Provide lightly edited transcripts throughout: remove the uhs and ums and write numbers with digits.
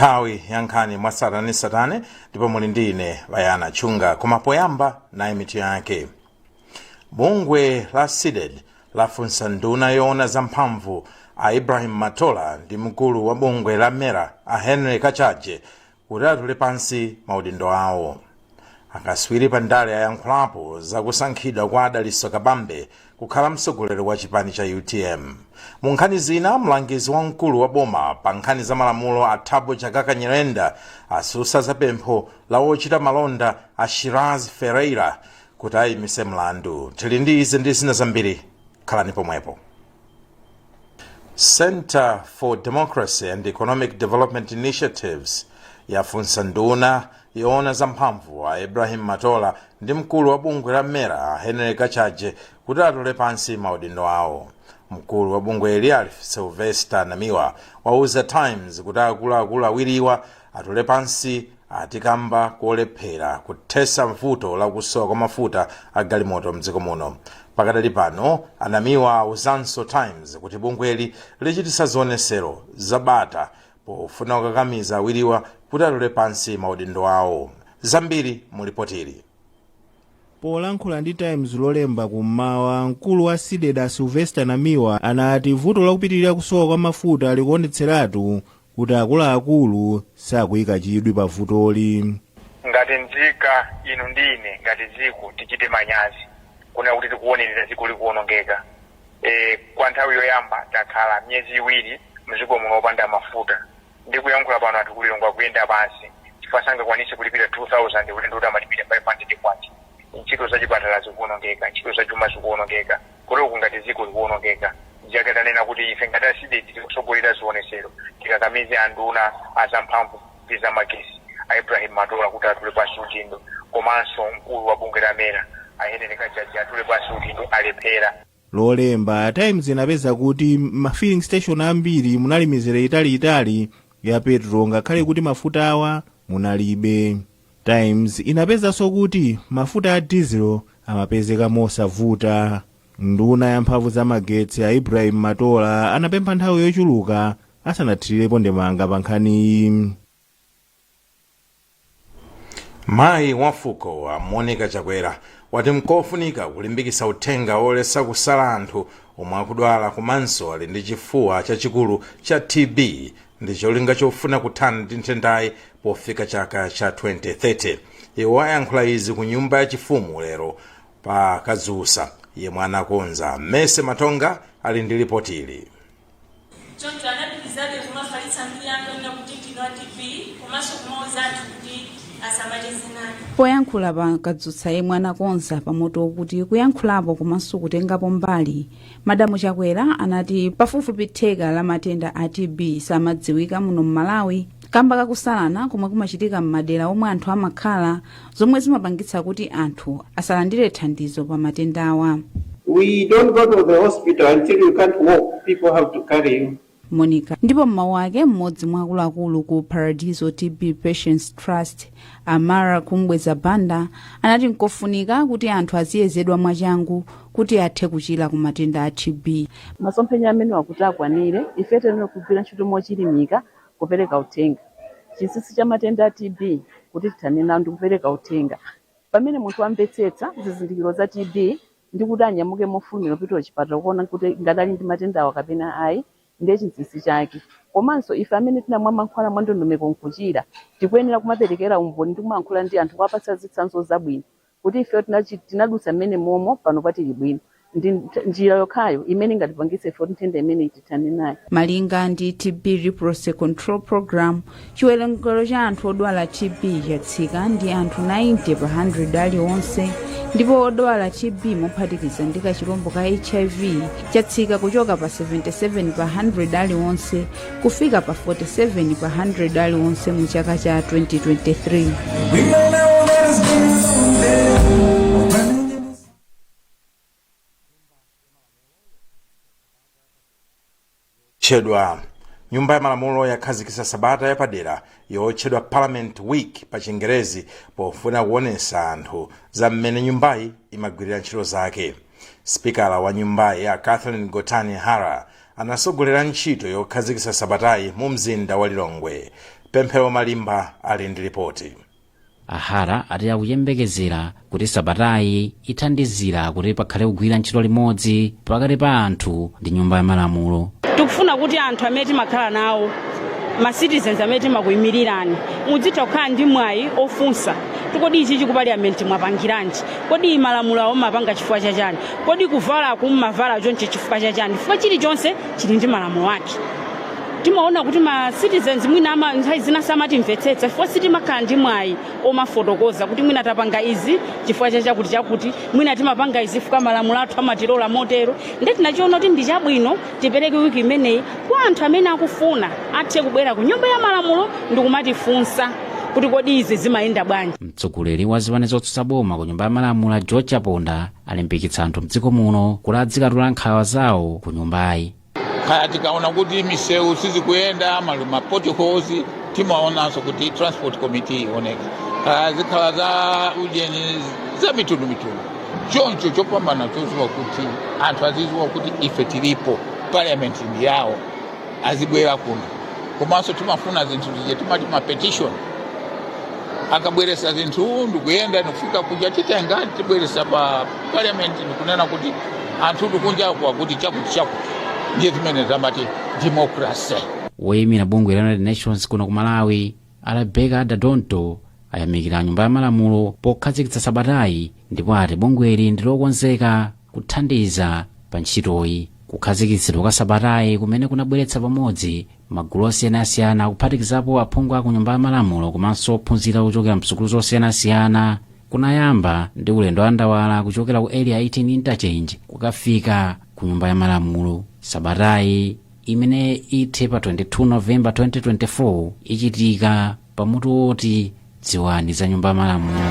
Nthawi yankhani mwatsatanetsatane ndipo muli ndi ine Bayana Chunga. Koma poyamba nayi mitu yake. Bungwe la SIDED lafunsa nduna yoona zamphamvu a Ibrahim Matola ndi mkulu wa bungwe la MERA a Henry Kachaje kuti atule pansi maudindo awo. Akatswiri pa ndale ayankhulapo zakusankhidwa kwa Adaliso Kabambe kukhala mtsogoleri wa chipani cha UTM. Mu nkhani zina, mlangizi wamkulu wa boma pa nkhani za malamulo a Thabo Chakaka Nyirenda asusa zapempho la wochita malonda a Shiraz Ferreira kuti ayimise mlandu. Tili ndi izi ndi zina zambiri, khalani pomwepo. Center for Democracy and Economic Development Initiatives yafunsa nduna yoona zamphamvu a Ibrahim Matola ndi mkulu wa bungwe la MERA a Henry Kachaje kuti atule pansi maudindo awo. Mkulu wa bungwe Alf Sylvester Namiwa wauza Times kuti akuluakulu awiriwa atule pansi atikamba kolephera kuthesa mvuto la kusowa kwa mafuta a galimoto mdziko muno. Pakadali pano, Anamiwa auzanso Times kuti bungweli lichitisa zionesero zabata pofuna kukakamiza awiriwa kuti atule pansi maudindo awo. Zambiri mulipotiri. Polankhula ndi Times lolemba kummawa, mkulu wa SIDED Sylvester Namiwa anati vuto lakupitirira kusowa kwa mafuta likuonetseratu kuti akuluakulu sakuyika chidwi pa vutoli. Ngati nzika inu ndine ngati dziko tichite manyazi kuna kuti tikuonera dziko likuonongeka. Kwa nthawi yoyamba takhala myezi iwiri mdziko muno opanda mafuta. Ndi kuyankhula pano atikulilongwa kuyenda pansi chifukwa sangakwanise kulipira 2000 ulendo kuti amatipira 500 kwacha. Ntchito za chipatala zikuonongeka, ntchito za chuma zikuonongeka, kuti ngati dziko likuonongeka. Jakadanena kuti ife ngati SIDED tikusogolera zionesero tikakamize anduna azamphamvu za magesi a Ibrahim Matola kuti atule pansi udindo, komanso mkulu wa bungwe la MERA a Henry Kachaje atule pansi udindo alephera. Lolemba Times inapeza kuti mafilling station ambiri munali mizere italiitali ya petro ngakhale kuti mafuta awa munalibe. Times inapezanso kuti mafuta a diesel amapezeka mosavuta. Nduna ya mphamvu za magetsi a Ibrahim Matola anapempha nthawi yochuluka asanathirirepo ndemanga pa nkhaniyi. Mayi wafuko a Monica Chakwera wati mkofunika kulimbikisa uthenga olesa kusala anthu omwe akudwala komanso ali ndi chifuwa chachikulu cha TB ndi cholinga chofuna kuthana ndi nthendayi pofika chaka cha 2030. Iwo ayankhula izi ku nyumba ya chifumu lero pa Kazusa yemwe anakonza. Mese Matonga ali ndi ripoti ili. Poyankhula pa Kazusa yemwe anakonza pamoto kuti kuyankhulapo komanso kutengapo mbali, Madamu Chakwera anati pafupifupi theka la matenda a TB samadziwika muno m'Malawi kamba kakusalana komwe kumachitika m'madera omwe anthu amakhala, zomwe zimapangitsa kuti anthu asalandire thandizo pa matenda awa. We don't go to the hospital until you can't walk. People have to carry you. Monica. Ndipo mmawu ake mmodzi mwa akuluakulu ku Paradiso TB Patients Trust Amara Kumbweza Banda anati nkofunika kuti anthu aziyezedwa mwachangu kuti athe kuchira ku matenda a TB. Masomphenya amene wakuti akwanire ife tene kugwira ntchito mochilimika kupereka uthenga. Chinsinsi cha matenda a TB kuti tithane nawo ndi kupereka uthenga. Pamene munthu amvetsetsa zizindikiro za TB ndi kuti anyamuke mofunira kupita kuchipatala kuona kuti ngadali ndi matenda awo kapena ayi ndiye chinsinsi chake. Komanso ife amene tinamwa mankhwala mwa ndondomeko nkuchira tikuyenera kumaperekera umboni ndi kumankhula ndi anthu kuwapatsa zitsanzo zabwino kuti ife tinadutsa mmene momo pano patili bwino. Ndi njira yokhayo imene ingatipangitse ife nthenda imene itithane nayo. Malinga ndi TB Leprosy Control Program, chiwerengero cha anthu odwala TB chatsika ndi anthu 90 pa 100 aliwonse, ndipo odwala TB mophatikiza ndi kachirombo ka HIV chatsika kuchoka pa 77 pa 100 aliwonse kufika pa 47 pa 100 aliwonse mu chaka cha 2023. Chedwa nyumba ya malamulo yakhazikitsa sabata yapadera yotchedwa Parliament Week pa Chingerezi pofuna kuonesa anthu za mmene nyumbayi imagwirira ntchito zake. Spikala wa nyumbayi ya Kathleen Gotani Hara anasogolera ntchito yokhazikitsa sabatayi mu mzinda wa Lilongwe. Pemphero Malimba ali ndi ripoti. Ahara ati akuyembekezera kuti sabatayi ithandizira kuti pakhale kugwira ntchito limodzi pakati pa anthu ndi nyumba ya malamulo. Tikufuna kuti anthu amene timakhala nawo ma citizens amene timakuyimirirani mudzitha kukhala ndi mwayi ofunsa kodi ichi ku parliament mwapangiranji, kodi malamulo awo mapanga chifukwa chachani, kodi kuvala kummavala chonche chifukwa chachani, chifukwa chilichonse chili ndi malamulo ake. Timaona kuti ma citizens mwina nthawi zina samatimvetsetsa chifukwa sitimakhala ndi mwayi omafotokoza kuti mwina tapanga izi chifukwa chakuti mwina timapanga izi chifukwa malamulo athu amatilola motero. Ndiye tinachiona kuti ndi chabwino tipereke wiki imeneyi kwa anthu amene akufuna athe kubwera ku nyumba ya malamulo ndi kumatifunsa kuti kodi izi zimayenda bwanji. Mtsogoleri wa zipani zotsutsa boma ku nyumba ya malamulo George Chaponda alimbikitsa anthu mdziko muno kuti adzikatula nkhawa zawo ku nyumbayi. Kaya tikaona kuti misewu sizikuyenda ma potholes timaonanso kuti transport committee ioneka. Kaya zikhala za ujeni za mitundu choncho chopambana choziwa kuti anthu aziziwa kuti ife tilipo, parliament ndi yawo, azibwera kuno. Komanso timafuna zinthu zije timati ma petition akabweresa zinthu ndikuyenda ndikufika kuja titenga tibweresa pa parliament ndikunena kuti anthu ndikunja kwa kuti chakuti ndiye timene zamati democracy. Woyimira bungwe la United Nations kuno ku Malawi Rebecca Dadonto ayamikira nyumba ya malamulo pokhazikitsa sabatayi ndipo ati bungweli ndi lokonzeka kuthandiza pa ntchitoyi. Kukhazikitsidwa kwa sabatayi kumene kunabweretsa pamodzi magulu osiyanasiyana kuphatikizapo aphungu a ku nyumba ya malamulo komanso ophunzira kuchokera msukulu zosiyanasiyana kunayamba ndi ulendo wa ndawala kuchokera ku area 18 interchange kukafika ku nyumba ya malamulo. Sabatayi imene ithe pa 22 November 2024 ichitika pamutu woti dziwani za nyumba ya malamulo.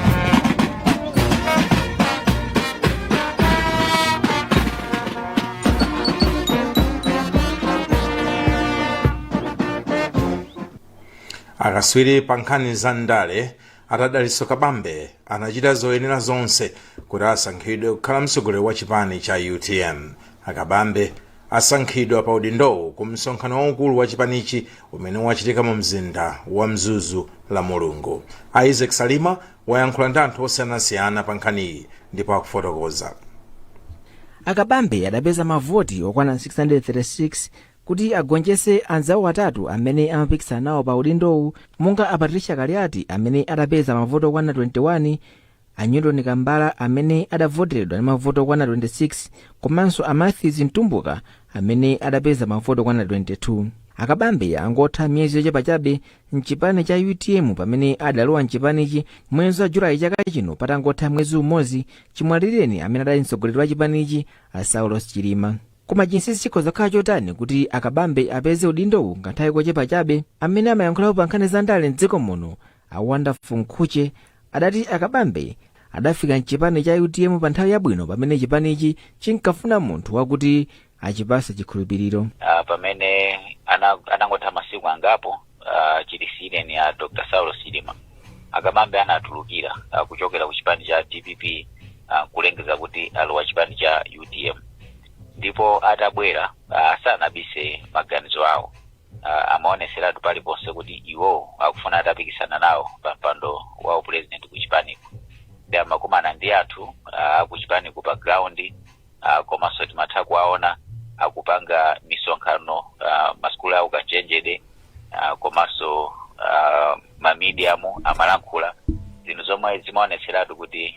Akaswiri pa nkhani za ndale atadaliso Kabambe anachita zoyenera zonse kuti asankhidwe kukhala mtsogoleri wa chipani cha UTM. Akabambe asankhidwa pa udindowu ku msonkhano waukulu wa chipanichi umene wachitika mu mzinda wa Mzuzu la Mulungu. Isaac Salima wayankhula ndi anthu osiyanasiyana pa nkhaniyi ndipo akufotokoza. Akabambe adapeza mavoti okwana 636 kuti agonjese anzawo atatu amene amapikisana nawo pa udindowu, monga a Patricia Kaliati amene adapeza mavoto okwana 21, a Newton Kambala amene adavoteredwa ndi mavoto okwana 26, komanso a Matthews Ntumbuka amene adapeza mavoto okwana 22. Akabambe angotha miyezi yochepa chabe mchipani cha UTM pamene adalowa mchipanichi mwezi wa Julayi chaka chino patangotha mwezi umodzi chimwalireni amene adali mtsogoleri wa chipanichi a Saulos Chilima. Koma chinsinsi chikhoza kukhala chotani kuti Akabambe apeze udindowu nganthawi kochepa chabe? Amene amayankhulapo pa nkhani za ndale mdziko muno a Wonderful Nkhuche adati Akabambe adafika mchipani cha UTM pa nthawi yabwino pamene chipanichi chinkafuna munthu wakuti achipase chikhulupiriro. Pamene anangotha masiku angapo chilisire ya Dr. Saulos Chilima, Akabambe anatulukira kuchokera ku chipani cha DPP kulengeza kuti alowa chipani cha UTM. Ndipo atabwera sanabise maganizo awo, amaoneseratu paliponse kuti iwo akufuna atapikisana nawo pa mpando wa president ku chipaniku. Ndi amakumana ndi athu ku chipaniku pa ground, komanso timatha kuwaona akupanga misonkhano masukulu awo kachenjede, komanso mamediamu amalankhula zinthu zomwe zimaoneseratu kuti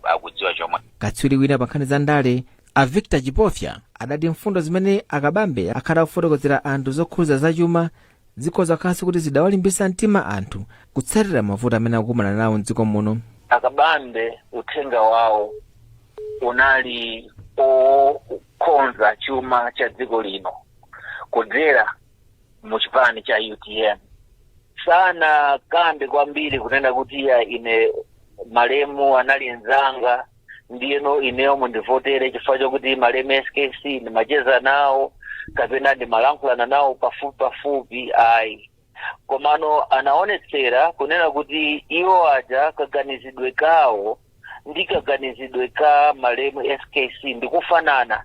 akudziwa chomwe. Katswiri wina pa nkhani za ndale a Victor Chipofya adati mfundo zimene Akabambe akhala kufotokozera anthu zokhuza zachuma zikhoza kukhala kuti zidawalimbisa mtima anthu kutsatira mavuto amene akukumana nawo mdziko muno. Akabambe uthenga wawo unali okonza chuma cha dziko lino kudzera mu chipani cha UTM. Sana kambe kwambiri kunena kuti ine malemu anali nzanga ndiyeno ineyo mundivotere chifukwa chokuti malemu SKC ndimacheza nawo kapena ndimalankhulana nawo pafupi ayi. Komano anaonetsera kunena kuti iwo aja kaganizidwe kawo ndi kaganizidwe ka malemu SKC ndikufanana.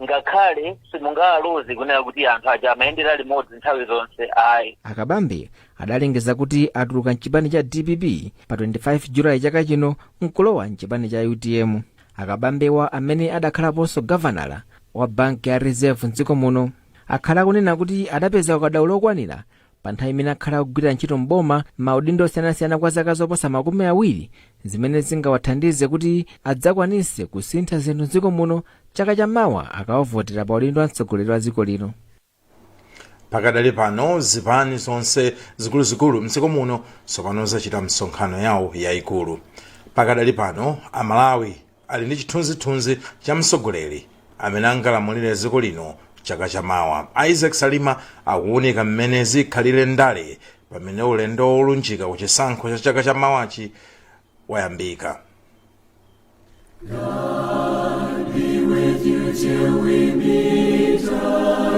ngakhale simungaloze kunena kuti anthu aja amayendera limodzi nthawi zonse ayi. Akabambe adalengeza kuti atuluka mchipani cha DPP pa 25 Julayi chaka chino nkulowa mchipani cha UTM. Akabambewa amene adakhalaponso gavanala wa banki ya reserve mdziko muno akhala kunena kuti adapeza ukadaulo okwanira pa nthawi imene akhala kugwira ntchito mboma maudindo osiyanasiyana kwa zaka zoposa 20 zimene zingawathandize kuti adzakwanise kusintha zinthu mdziko muno chaka chamawa akawavotera pa udindo wa mtsogoleri wa dziko lino. Pakadali pano zipani zonse zikuluzikulu mdziko muno tsopano zachita msonkhano yawo yayikulu. Pakadali pano Amalawi ali ndi chithunzithunzi cha mtsogoleri amene angalamulire dziko lino chaka chamawa. Isaac Salima akuwunika mmene zikhalire ndale pamene ulendo wolunjika ku chisankho cha chaka chamawachi wayambika. God be with you till we meet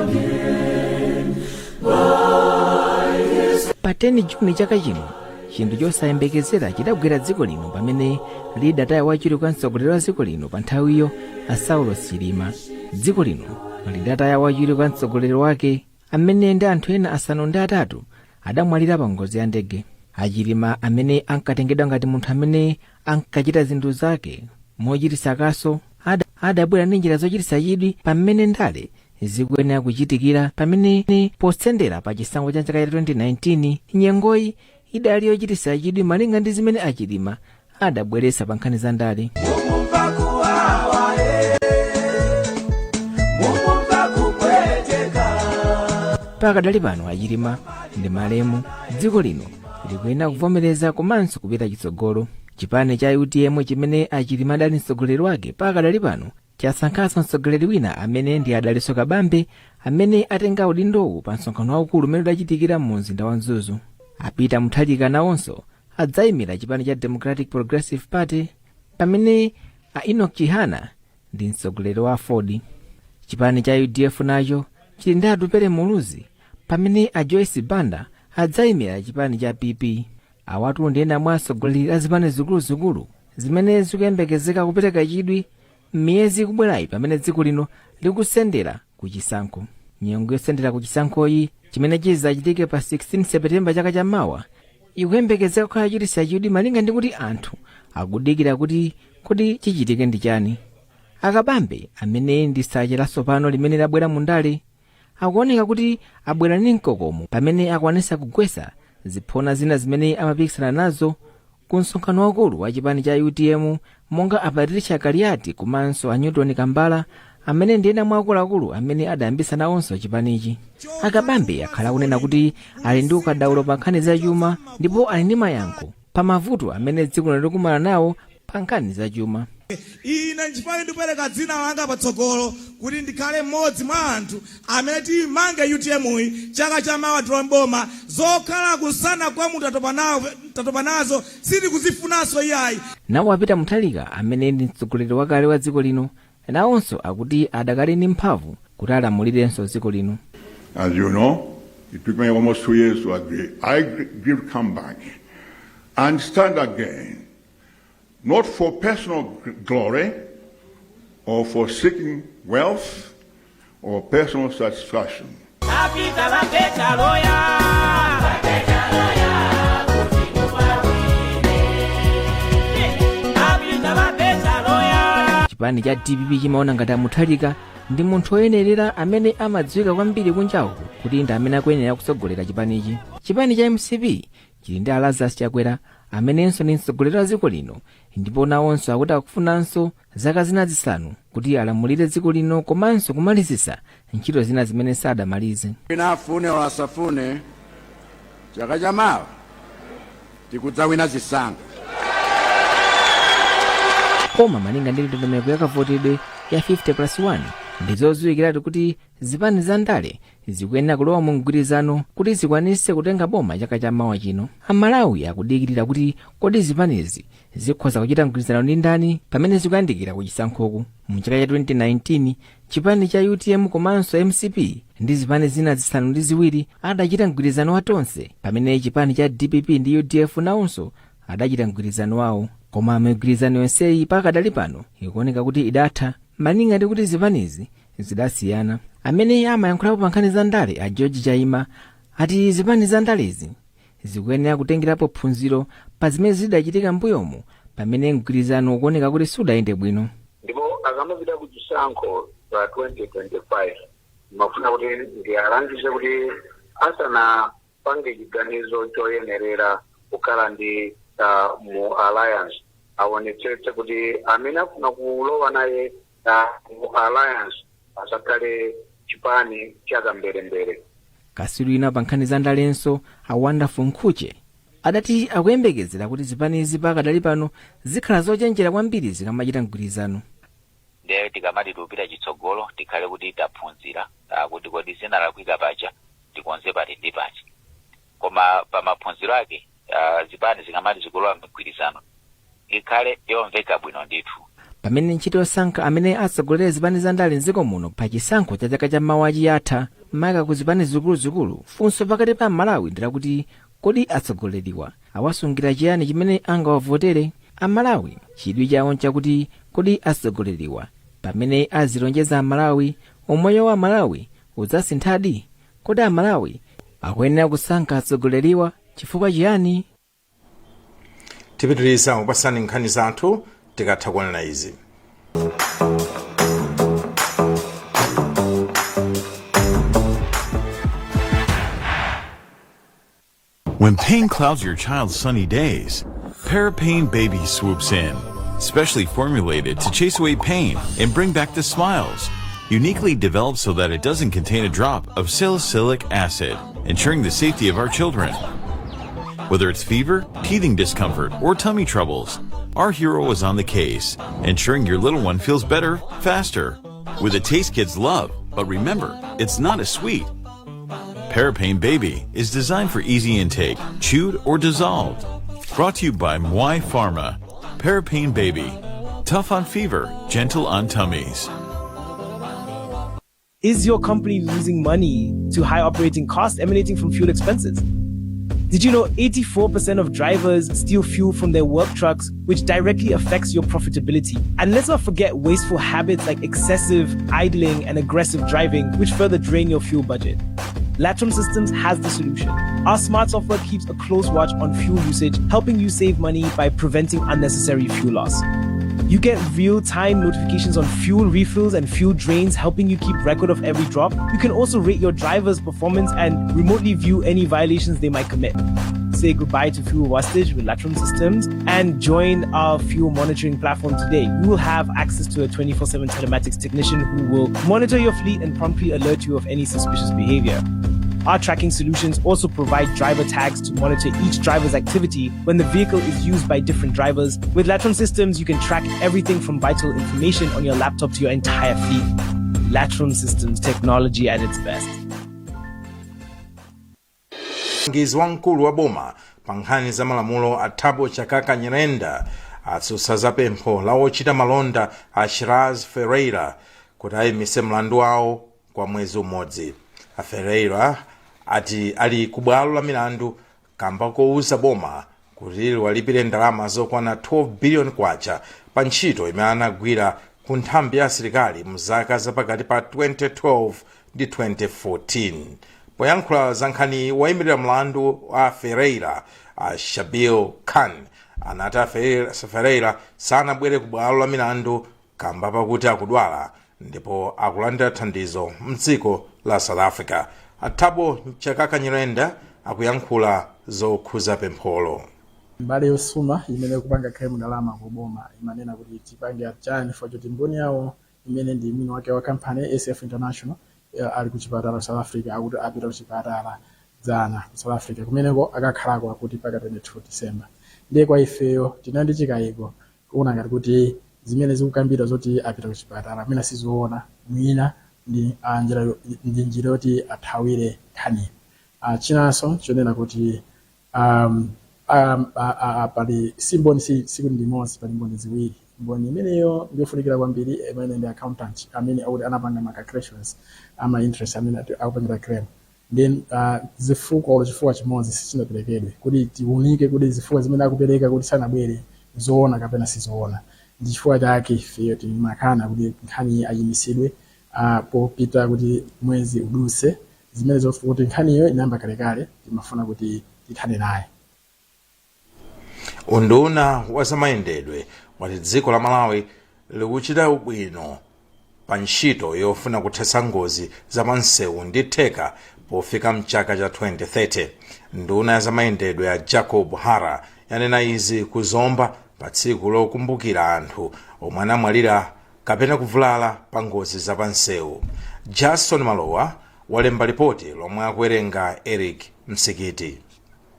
again. Pa 10 Juni chaka chino chinthu chosayembekezera chidagwera dziko lino pamene lida tayi wachiri kwa mtsogoleri wa dziko lino pa nthawiyo Saulo Chilima. Dziko lino lidataya wachiri kwa mtsogoleri wake amene ndi anthu ena 3 adamwalira pa ngozi ya ndege. Achilima amene ankatengedwa ngati munthu amene ankachita zinthu zake mochititsa kaso adabwera ndi njira zochititsa chidwi pamene ndale zikuyenera kuchitikira pamene posendera pa chisankho cha chaka cha 2019 nyengoyi idali yochititsa chidwi malinga ndi zimene Achilima adabweretsa pa nkhani za ndale. Pakadali pano Achilima ndi malemu dziko lino likuyenera kuvomereza komanso kupita chitsogolo. Chipani cha UTM chimene Achilima adali mtsogoleri wake pakadali pano chasankhanso mtsogoleri wina amene ndi Adaliso Kabambe amene atenga udindowu pa msonkhano waukulu umene udachitikira mu mzinda wa Mzuzu. Apita Muthalika nawonso adzayimira chipani cha Democratic Progressive Party pamene Enoch Chihana ndi mtsogoleri wa Ford. Chipani cha UDF nacho chili ndi Atupele Muluzi pamene Joyce Banda adzayimira chipani cha PP. Awatu ndi ena mwa atsogoleri a zipani zikuluzikulu zimene zikuyembekezeka kupereka chidwi m'miyezi ikubwerayi pamene dziko lino likusendera ku chisankho. Nyengo yosendera ku chisankhoyi chimene chizachitike pa 16 Septemba chaka chamawa ikuyembekezeka kukhala chititsa chidwi malinga ndi kuti anthu akudikira kuti chichitike ndi chani. Akabambe amene ndi sache latsopano limene labwera mu ndale akuoneka kuti abwera ndi mkokomo pamene akwanisa kugwetsa ziphona zina zimene amapikisana nazo ku msonkhano wakulu wa chipani cha UTM monga a Patricia Kaliati komanso a Newton Kambala amene ndi ena mwa akuluakulu amene adayambisa nawonso chipanichi. Akabambe akhala kunena kuti ali ndi ukadaulo pa nkhani za chuma ndipo ali ndi mayankho pa mavuto amene dziko lino likumana nawo pa nkhani za chuma. Ine nchifukwa ndikupereka dzina langa patsogolo kuti ndikhale mmodzi mwa anthu amene timange UTM chaka chamawa tilomboma zokhala kusana kwa munthu tatopa nazo sitikuzifunanso iyayi. Nawo apita Muthalika amene ndi mtsogoleri wakale wa dziko lino nawonso akuti adakali ndi mphamvu kuti alamulirenso dziko lino. As you know, it took me almost 2 years to agree. I did come back and stand again. Not for personal glory or for seeking wealth or personal satisfaction. Chipani cha DPP chimaona ngati Muthalika ndi munthu oyenerera amene amadziwika kwambiri kunjaku kuti ndi amene akuyenera kutsogolera chipanichi. Chipani cha MCP chili ndi Lazarus Chakwera amenenso ndi mtsogoleri wa dziko lino ndipo nawonso akuti akufunanso zaka zina zisanu kuti alamulire dziko lino komanso kumalizisa ntchito zina zimene sadamalize. Afune o asafune chaka chamawa tikudzawina zisankho. Koma malinga ndi ndondomeko yakavotedwe ya 50+1 ndizodziwikiratu kuti zipani za ndale zikuyenera kulowa mu mgwirizano kuti zikwanise kutenga boma chaka chamawa chino. Amalawi akudikirira kuti kodi zipanizi zikhoza kuchita mgwirizano ndi ndani pamene zikuyandikira ku chisankhoku. Mu chaka cha 2019 chipani cha UTM komanso MCP ndi zipani zina zisanu ndi ziwiri adachita mgwirizano watonse pamene chipani cha DPP ndi UDF nawonso adachita mgwirizano wawo. Koma migwirizano yonseyi pakadali pano ikuoneka kuti idatha malinga ndi kuti zipanizi zidasiyana. Amene amayankhulapo pa nkhani za ndale a George Chaima ati zipani za ndalezi zikuyenera kutengerapo phunziro pa zimene zidachitika mbuyomu pamene mgwirizano ukuoneka kuti sudayende bwino. Ndipo akamapita ku chisankho pa 2025 mafuna kuti ndialangize kuti asanapange chiganizo choyenerera kukhala ndi mu alliance aonetsetse kuti amene afuna kulowa naye mu alliance asakhale chipani chakamberembere. Kasilu ina pa nkhani za ndalenso a Wonderful Nkhuche adati akuyembekezera kuti zipanizi pakadali pano zikhala zochenjera kwambiri zikamachita mgwirizano. Ndiye tikamati tupita chitsogolo tikhale kuti taphunzira kuti kodi zinalakwika paja tikonze pati ndi paja. Koma pa maphunziro ake zipani zikamati zikulowa mgwirizano ikhale yomveka bwino ndithu. Pamene ntchito yosankha amene atsogolere zipani za ndale mdziko muno pa chisankho cha chaka cha mawa chiyatha maka ku zipani zikuluzikulu, funso pakati pa Malawi ndira kuti kodi atsogoleriwa awasungira chiyani chimene angawavotere Amalawi. Chidwi chawo nchakuti kodi atsogoleriwa pamene azilonjeza Amalawi umoyo wa Malawi udzasinthadi. Kodi Amalawi akuyenera kusankha atsogoleriwa chifukwa chiyani? Tipitiriza kupasani nkhani zathu tikatha kuonera izi. When pain clouds your child's sunny days, Parapain Baby swoops in, specially formulated to chase away pain and bring back the smiles. Uniquely developed so that it doesn't contain a drop of salicylic acid, ensuring the safety of our children. Whether it's fever, teething discomfort, or tummy troubles, our hero is on the case, ensuring your little one feels better, faster, with a taste kids love. But remember, it's not a sweet. Parapain Baby is designed for easy intake, chewed or dissolved. Brought to you by Mwai Pharma. Parapain Baby. Tough on fever, gentle on tummies. Is your company losing money to high operating costs emanating from fuel expenses? Did you know 84% of drivers steal fuel from their work trucks, which directly affects your profitability? And let's not forget wasteful habits like excessive idling and aggressive driving, which further drain your fuel budget. Latrum Systems has the solution. Our smart software keeps a close watch on fuel usage, helping you save money by preventing unnecessary fuel loss. You get real-time notifications on fuel refills and fuel drains, helping you keep record of every drop. You can also rate your driver's performance and remotely view any violations they might commit. Say goodbye to fuel wastage with Latrum Systems and join our fuel monitoring platform today. You will have access to a 24/7 telematics technician who will monitor your fleet and promptly alert you of any suspicious behavior. Our tracking solutions also provide driver tags to monitor each driver's activity when the vehicle is used by different drivers. With Latrum Systems, you can track everything from vital information on your laptop to your entire fleet. Latrum Systems, technology at its best. Mlangizi wamkulu wa boma pa nkhani za malamulo a Thabo Chakaka Nyirenda atsutsa zapempho la ochita malonda a Shiraz Ferreira kuti ayimise mlandu wawo kwa mwezi umodzi. A Ferreira ati ali ku bwalo la milandu kamba kouza boma kuti liwalipire ndalama zokwana 12 billion kwacha pa ntchito imene anagwira ku nthambi ya asilikali mzaka zapakati pa 2012 ndi 2014. Poyankhula za nkhani woyimirira mlandu wa Ferreira a Shabil Khan anati a Ferreira sanabwere ku bwalo la milandu kamba pakuti akudwala ndipo akulandira thandizo mdziko la South Africa. Thabo Chakaka Nyirenda akuyankhula zokhuza pempholo. Mbali yosuma imene kupanga khaimu ndalama kuboma imanena kuti tipange achani for kuti mboni yawo imene ndi mwini wake wa kampani SF International ali ku chipatala South Africa akuti apita ku chipatala dzana ku South Africa kumeneko akakhalako akuti paka 22 December. Ndiye kwa ifeyo tinandi chikayiko kuona ngati kuti zimene zikukambira zoti apita ku chipatala amene sizoona mwina ndi njira yoti athawire nkhani. Chinanso chonena kuti pali simboni siku ndi imodzi pali mboni ziwiri. Mboni imeneyo ndiyofunikira kwambiri imene ndi accountant amene akuti anapanga ma calculations ama interest amene akupangira claim. Then chifukwa chimodzi sichinaperekedwe kuti tiunike kuti zifukwa zimene akupereka kuti sanabwere zoona kapena sizoona. Ndi chifukwa chake ifeyo timakana kuti nkhani ayimisidwe popita kuti mwezi uduse zimene zofunika kuti nkhaniyo inayamba kalekale timafuna kuti tikhale naye. Unduna wa zamayendedwe wati dziko la Malawi likuchita ubwino pa ntchito yofuna kuthetsa ngozi zapansewu ndi theka pofika mchaka cha 2030. Nduna ya zamayendedwe ya Jacob Hara yanena izi kuzomba pa tsiku lokumbukira anthu omwe anamwalira kapena kuvulala pa ngozi zapansewu. Jason Malowa walemba ripoti lomwe akuwerenga Eric Msikiti.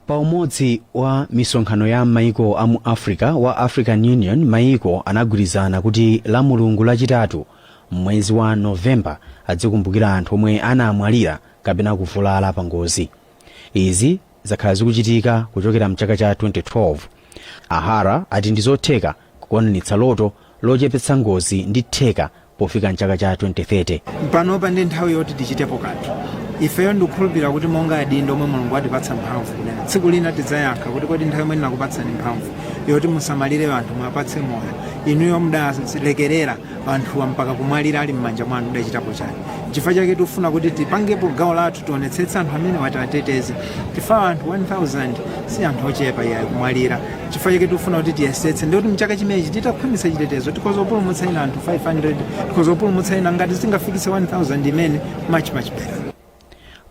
Pa umodzi wa misonkhano ya maiko a mu Africa wa African Union, maiko anagwirizana kuti la Mulungu lachitatu mwezi wa Novemba adzikumbukira anthu omwe anamwalira kapena kuvulala pa ngozi. Izi zakhala zikuchitika kuchokera mchaka cha 2012. Ahara ati ndizotheka kukwaniritsa loto lochepetsa ngozi ndi theka pofika mchaka cha 2030. Panopa ndi nthawi yoti tichitepo kanthu. Ifeyo ndikukhulupirira kuti monga adindo omwe Mulungu atipatsa mphamvu kunena tsiku lina tidzayankha kuti kodi nthawi imwe ndinakupatsani mphamvu yoti musamalire anthu mwapatse moyo, inuyo mudalekerera anthu mpaka kumwalira ali m'manja mwanu mudachitapo chani. Chifukwa chake tikufuna kuti tipangepo gawo lathu tionetsetse anthu amene watiwateteze. Tifa anthu 1000 si anthu ochepa iye kumwalira. Chifukwa chake tikufuna kuti tiyesetse ndikuti mchaka chimenechi titakhwimitsa chitetezo tikozopulumutsa ina anthu 500, tikozopulumutsa ina ngati zingafikise 1000 imene much better.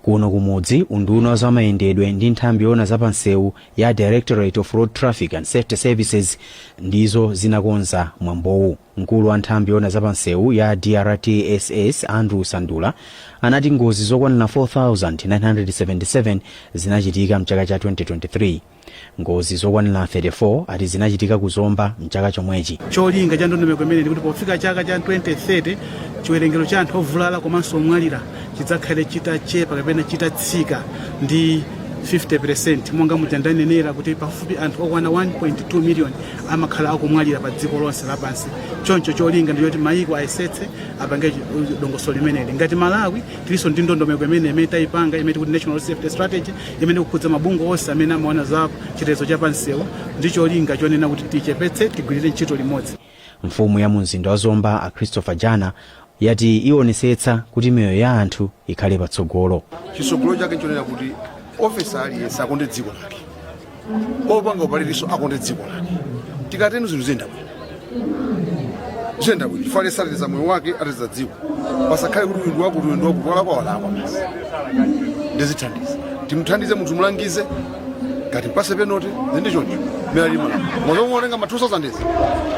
Kuno kumudzi unduna wa zamayendedwe ndi nthambi yona zapansewu ya Directorate of Road Traffic and Safety Services ndizo zinakonza mwambowu. Mkulu wa nthambi yona zapansewu ya DRTSS Andrew Sandula anati ngozi zokwanira 4977 zinachitika mchaka cha 2023. Ngozi zokwanira 34 ati zinachitika kuzomba mchaka chomwechi. Cholinga cha ndondomeko imene ndi kuti pofika chaka cha 2030 chiwerengero cha anthu ovulala komanso omwalira chidzakhale chitachepa kapena chitatsika ndi 50%, monga mutandanenera kuti pafupi anthu okwana 1.2 million amakhala akumwalira pa dziko lonse lapansi. Choncho cholinga ndi kuti maiko ayesetse apange dongosolo limeneli. Ngati Malawi tilinso ndi ndondomeko imene tayipanga imene kuti National Safety Strategy imene kukhudza mabungwe onse amene amaona za chitetezo cha pansewu ndi cholinga chonena kuti tichepetse tigwirire ntchito limodzi. Mfumu ya mumzinda wa Zomba a Christopher Jana yati ionetsetsa kuti miyoyo ya anthu ikhale patsogolo. Chisogolo chake chonena kuti ofesa aliyense akonde dziko lake, opanga upaliriso akonde dziko lake. Tikatero zinthu zenda bwino tifale saliriza moyo wake ateza dziko pasakhale kuti uyendu wako wala kwa walakwa basi. Ndizithandiza timuthandize munthu mulangize ngati mpase penoti zindi choncho mera mala mozongolenga ma 2000 ndezi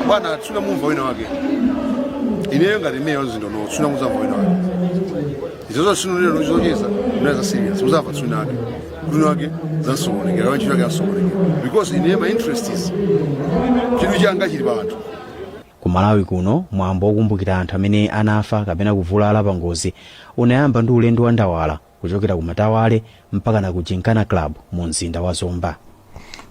bwana tsuna mumva wina wake ineyo ngati meyo zindo no tsuna muzamva wina wake izozo sinulero zocheza mnaza serious muzamva tsuna wake kuno wake zasonekera wanchi wake asonekera because in my interest is chinthu changa chili pa anthu. Ku Malawi kuno mwambo wokumbukira anthu amene anafa kapena kuvulala pa ngozi unayamba ndi ulendo wa ndawala kuchokera ku Matawale mpaka na ku Ginkana Club mu mzinda wa Zomba.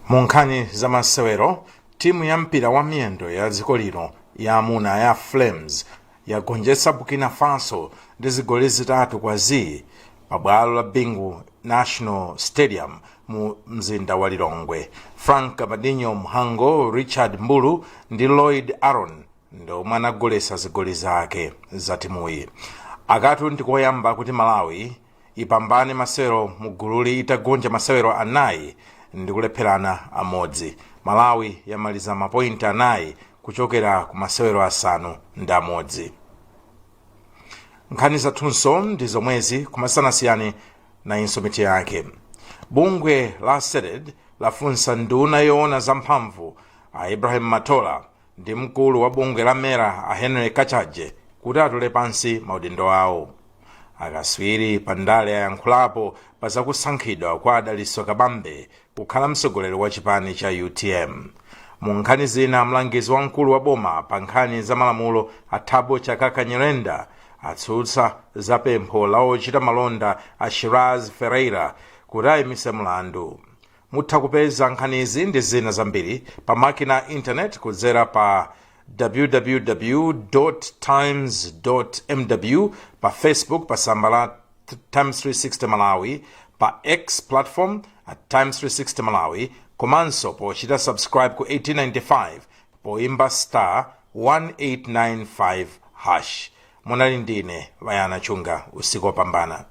Mu nkhani za masewero, timu ya mpira wa miyendo ya dziko lino ya amuna ya Flames yagonjetsa Burkina Faso ndi zigoli 3-0 pa bwalo la Bingu National Stadium mu mzinda wa Lilongwe. Frank Abadinho Mhango, Richard Mbulu ndi Lloyd Aaron ndo anagolesa zigoli zake za timuyi. Akatu ndikoyamba kuti Malawi ipambane masewero mu gululi itagonja masewero anayi ndi kulepherana amodzi. Malawi yamaliza mapointi anayi kuchokera ku masewero asanu ndi amodzi. Nkhani zathunso ndi zomwezi kumasanasiyani na insomiti yake. Bungwe la SEDED lafunsa nduna yoona zamphamvu a Ibrahim Matola ndi mkulu wa bungwe la mera a Henry Kachaje kuti atule pansi maudindo awo. Akaswiri pandale ayankhulapo pa zakusankhidwa kwa Adaliso Kabambe kukhala mtsogoleri wa chipani cha UTM. Mu nkhani zina, mlangizi wamkulu wa boma pa nkhani za malamulo Athabo Chakaka Nyirenda atsutsa za pempho la ochita malonda a Shiraz Ferreira kuti ayimise mlandu. Mutha kupeza nkhanizi ndi zina zambiri pa makina internet kudzera pa www.times.mw, pa Facebook pa samba la Times 360 Malawi, pa X platform at Times 360 Malawi, komanso pochita subscribe ku 1895 poimba *1895#. munali ndine Vayana Chunga. Usiku wopambana.